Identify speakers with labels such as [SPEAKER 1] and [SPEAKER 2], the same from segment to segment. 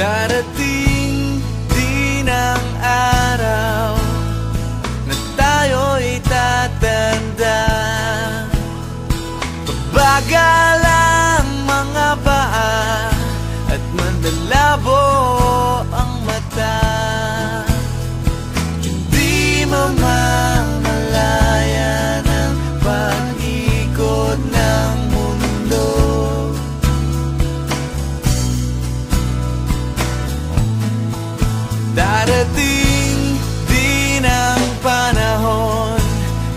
[SPEAKER 1] Darating din ang araw na tayo'y tatanda. Pabagal ang mga paa at mandalabo ang mata. Hindi mamamalayan ang pag-ikot ng mundo. Darating din ang panahon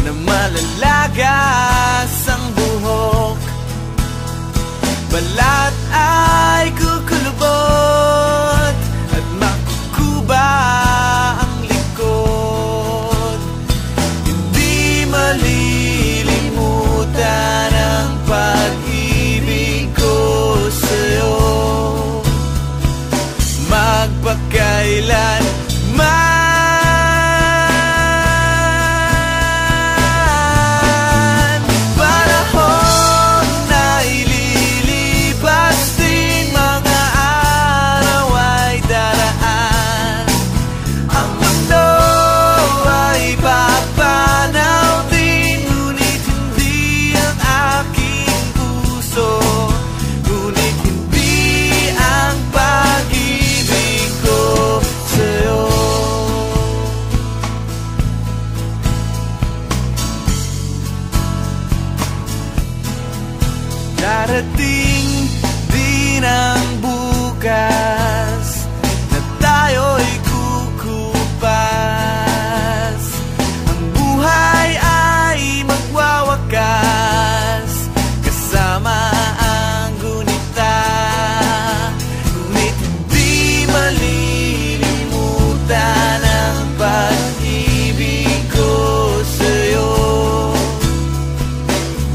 [SPEAKER 1] na malalagas ang buhok. Balat ay kukulubot at makukuba ang likod. Hindi malilimutan ang pag-ibig ko sa'yo. Magpakailan darating din ang bukas na tayo'y kukupas. Ang buhay ay magwawakas kasama ang gunita. Ngunit hindi malilimutan ang pag-ibig ko sa'yo.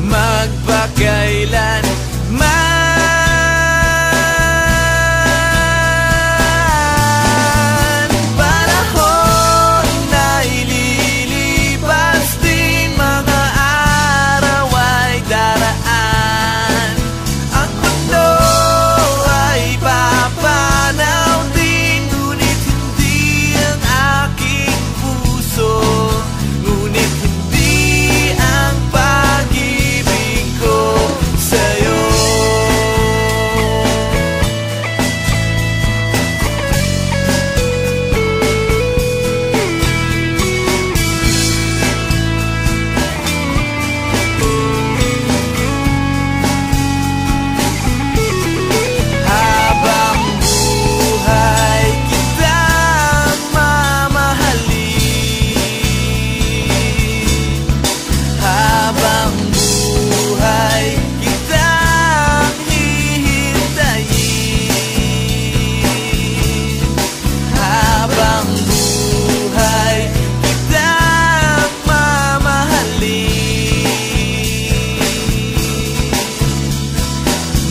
[SPEAKER 1] Magpakailan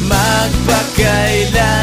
[SPEAKER 1] magpakailan